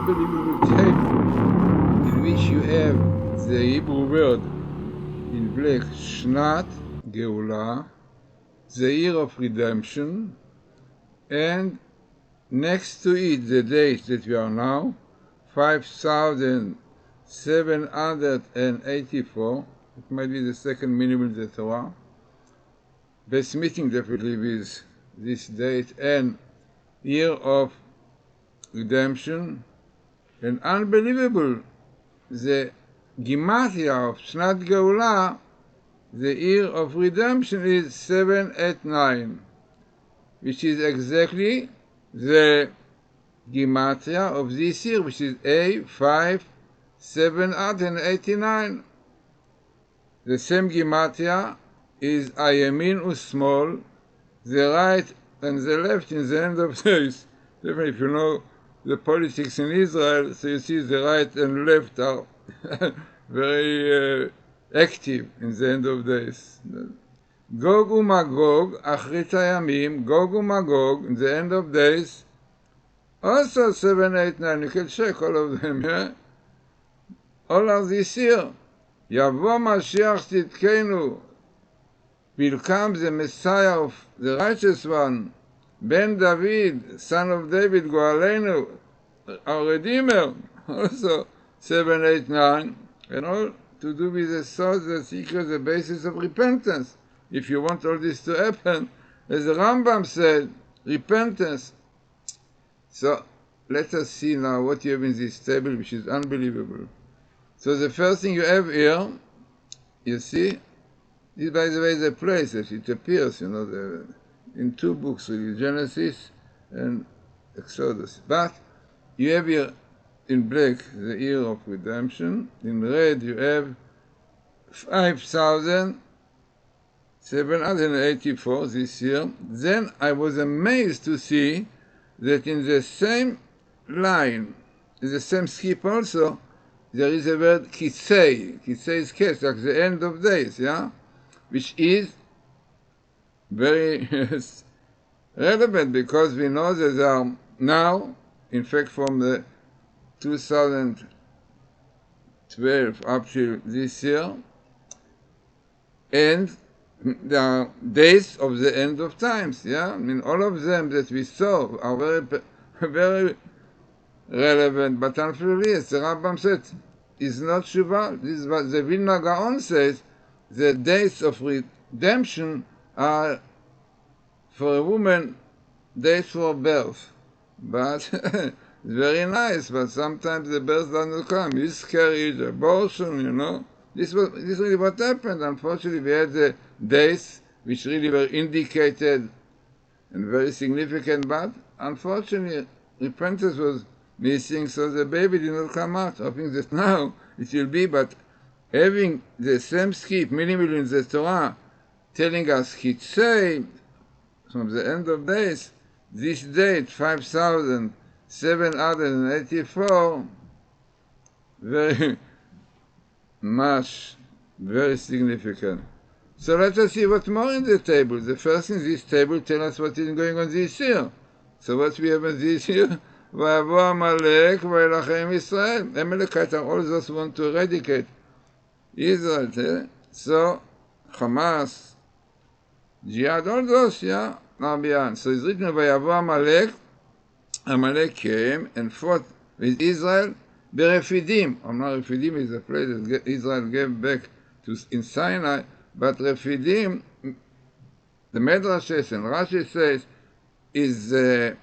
unbelievable table in which you have the Hebrew word in black, Shnat Geulah, the year of redemption, and next to it the date that we are now, 5,784. It might be the second minimum in the Torah. Best meeting definitely with this date and year of redemption. And unbelievable, the Gematria of Shnat Geulah, the year of redemption, is 789, which is exactly the Gematria of this year, which is A5789. The same Gematria is Ayamin Usmol, the right and the left in the end of days. Definitely, if you know the politics in Israel, so you see the right and left are very active in the end of days. Gog uMagog, Achrit Hayamim, Gog uMagog, in the end of days, also 789. You can check all of them, yeah? All of this year. Yavo Mashiach Tzidkenu, will come the Messiah of the righteous one, Ben David, son of David, Goalenu, our Redeemer, also 789, and all to do with the source, the secret, the basis of repentance. If you want all this to happen, as the Rambam said, repentance. So let us see now what you have in this table, which is unbelievable. So the first thing you have here, you see, this, by the way, the place that it appears, you know, in two books, really, Genesis and Exodus. But you have here in black the year of redemption. In red you have 5,784 this year. Then I was amazed to see that in the same line, in the same skip also, there is a word kisei. Kisei is case, like the end of days, yeah? Which is very relevant because we know that there are now, in fact from the 2012 up to this year, and there are days of the end of times, yeah? I mean, all of them that we saw are very relevant, but unfortunately, as the Rambam said, is not Shuvah. This is what the Vilna Gaon says. The days of redemption are, for a woman, days for birth. But it's very nice, but sometimes the birth doesn't come. Miscarriage, abortion, you know. This really what happened. Unfortunately, we had the days which really were indicated and very significant, but unfortunately, repentance was missing, so the baby did not come out. Hoping that now it will be, but having the same skip, minimal in the Torah, telling us Hitzei, from the end of days, this date, 5,784, very much, very significant. So let us see what more in the table. The first thing, this table tells us what is going on this year. So what we have in this year, Vayavo Amalek, Vayilachem Israel. Amalekite are all those who want to eradicate Israel. So Hamas, Jihad, all those, yeah, are beyond. So it's written, Vayavo Amalek. Amalek came and fought with Israel. Berefidim. Now Refidim is a place that Israel gave back to in Sinai, but Refidim, the Medrash and Rashi says, is the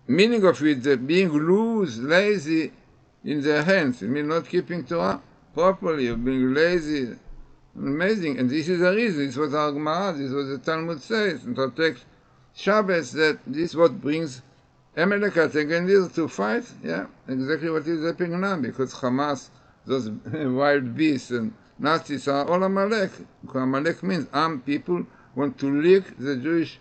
meaning of it that being loose, lazy in their hands. It means not keeping Torah properly, or being lazy. Amazing. And this is the reason. This was our Gemara, this was the Talmud says, in the text Shabbos, that this is what brings Amalekite against Israel to fight. Yeah, exactly what is happening now, because Hamas, those wild beasts and Nazis are all Amalek. Amalek means people want to lick the Jewish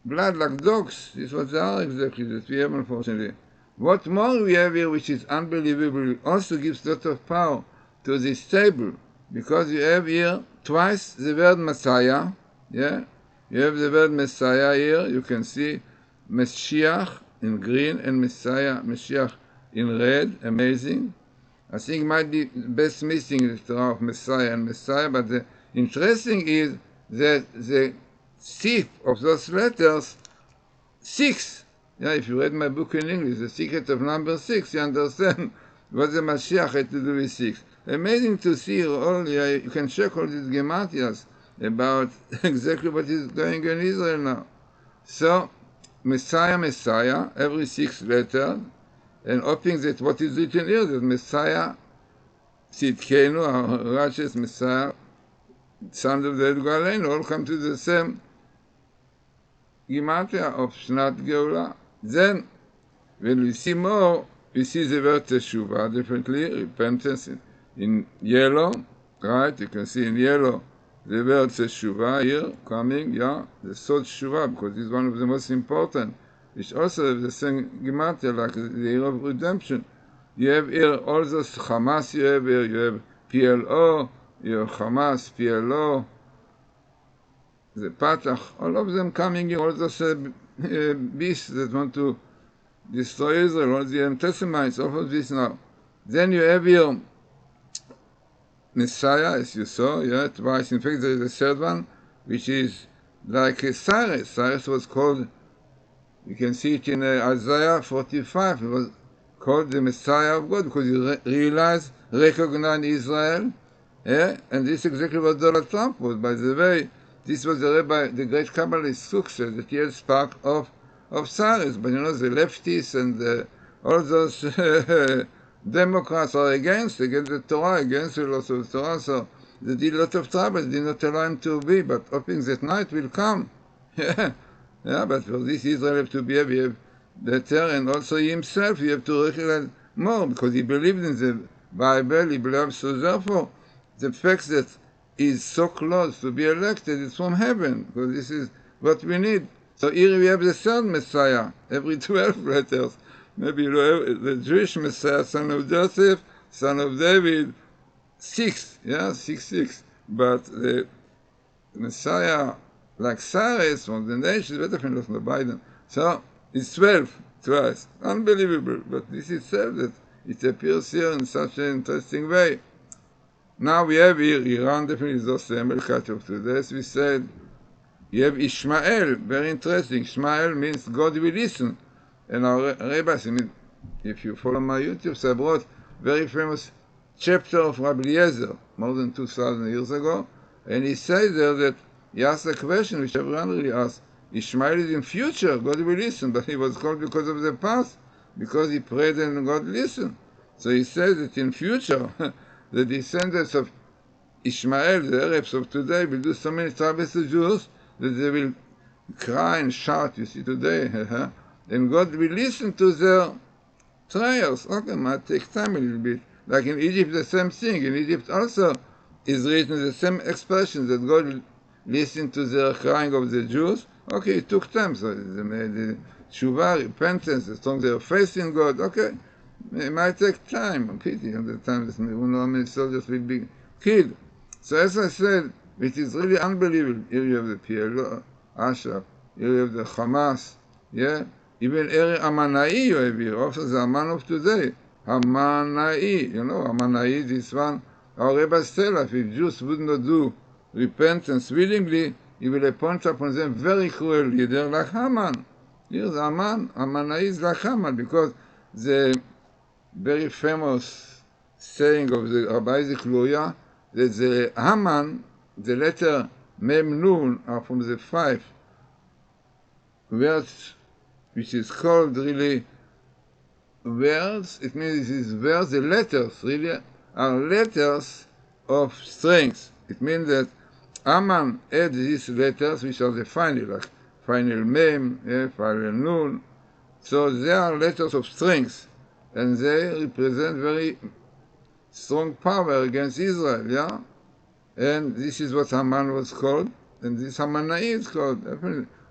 blood like dogs. This is what they are exactly, that we have, unfortunately. What more we have here, which is unbelievable, also gives a lot of power to this table, because you have here twice the word Messiah, yeah? You have the word Messiah here, you can see Mashiach in green and Messiah, Mashiach in red, amazing. I think it might be best missing the Torah of Messiah and Messiah, but the interesting is that the thief of those letters, 6. Yeah, if you read my book in English, The Secret of Number 6, you understand what the Mashiach had to do with 6. Amazing to see you can check all these Gematias about exactly what is going on in Israel now. So, Messiah, Messiah, every 6 letters, and hoping that what is written here, that Messiah, Tzidkenu, our righteous Messiah, son of David Galeno, all come to the same Gematria of Shnat Geula. Then, when we see more, we see the word Teshuvah differently, repentance in yellow, right? You can see in yellow the word Teshuvah here, coming, yeah, the Sod Shuvah, because it's one of the most important, which also have the same Gematria, like the year of redemption. You have here all those Hamas, you have PLO, you have Hamas, PLO, the Patach, all of them coming here, all those beasts that want to destroy Israel, all the Antisemites, all of this now. Then you have here Messiah, as you saw, yeah, twice. In fact, there is a third one, which is like Cyrus. Cyrus was called, you can see it in Isaiah 45, it was called the Messiah of God, because he realized, recognized Israel, yeah? And this is exactly what Donald Trump was. By the way, this was the great Kabbalist success, that he had spark of Cyrus. But you know, the leftists and all those Democrats are against the Torah, against the laws of the Torah, so they did a lot of trouble, did not allow him to be, but hoping that night will come. Yeah, but for this Israel have to behave better, and also himself, he have to recognize more, because he believed in the Bible, he believes, so therefore, the fact that is so close to be elected is from heaven, because this is what we need. So here we have the third Messiah, every 12 letters. Maybe the Jewish Messiah, son of Joseph, son of David, 6, yeah, 6. But the Messiah, like Cyrus from the nation, better from the Biden. So it's 12 twice. Unbelievable. But this is said that it appears here in such an interesting way. Now we have here Iran, definitely is also the Melchite of today. As we said, you have Ishmael, very interesting. Ishmael means God will listen. And our rabbis, I mean, if you follow my YouTube, so I brought very famous chapter of Rabbi Eliezer, more than 2,000 years ago, and he says there that he asked a question which everyone really asks, Ishmael is in future, God will listen, but he was called because of the past, because he prayed and God listened. So he says that in future, the descendants of Ishmael, the Arabs of today, will do so many troubles to Jews that they will cry and shout, you see today, and God will listen to their prayers. Okay, might take time a little bit. Like in Egypt, the same thing. In Egypt also is written the same expression, that God will listen to the crying of the Jews. Okay, it took time. So the tshuva, repentance, the strong their faith in God. Okay, it might take time. Pity on the time that we don't know how many soldiers will be killed. So as I said, it is really unbelievable. Here you have the PLO, Ashraf, here you have the Hamas, yeah? Even Eri Amanai you have here, also the Aman of today. Amanai, you know, Amanai, this one. Our rabbis tell us, if Jews would not do repentance willingly, he will appoint upon them very cruel leader like Haman. Here's Aman. Amanai is like Haman, because the very famous saying of the Rabbi Isaac Luria, that the Haman, the letter Mem Nun, are from the 5 words, which is called really words. It means these words, the letters, really are letters of strength. It means that Aman adds these letters, which are the final, like final Mem, final Nun. So they are letters of strength, and they represent very strong power against Israel, yeah? And this is what Haman was called, and this Hamanai is called.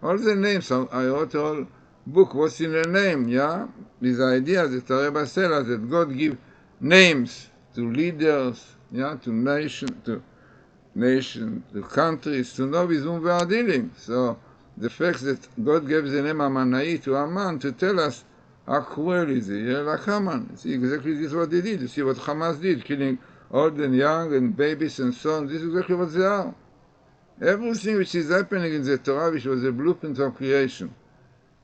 All the names, I wrote a whole book, what's in a name, yeah? This idea that the Rebbe said that God give names to leaders, yeah, to nation, to countries, to know with whom we are dealing. So the fact that God gave the name Hamanai to Haman to tell us how cruel is he? Yeah, like Haman. See, exactly this is what they did. You see what Hamas did, killing old and young and babies and so on. This is exactly what they are. Everything which is happening in the Torah, which was a blueprint of creation.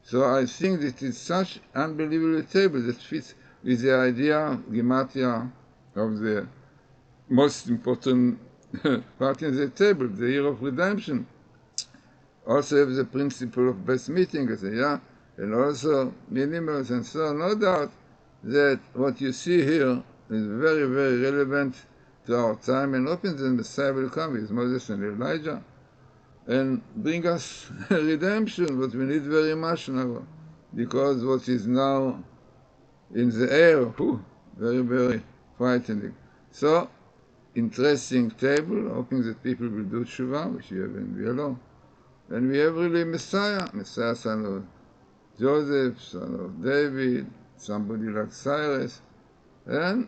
So I think that it's such unbelievable table that fits with the idea, Gematria, of the most important part in the table, the year of redemption. Also have the principle of best meeting, and also minimals and so on. No doubt that what you see here is very, very relevant to our time, and hoping the Messiah will come with Moses and Elijah and bring us redemption, what we need very much now, because what is now in the air, very, very frightening. So, interesting table, hoping that people will do tshuva, which we have in yellow. And we have really Messiah, son of Joseph, son of David, somebody like Cyrus, and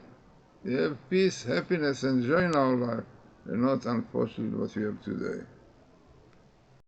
we have peace, happiness, and joy in our life, and not unfortunately what we have today.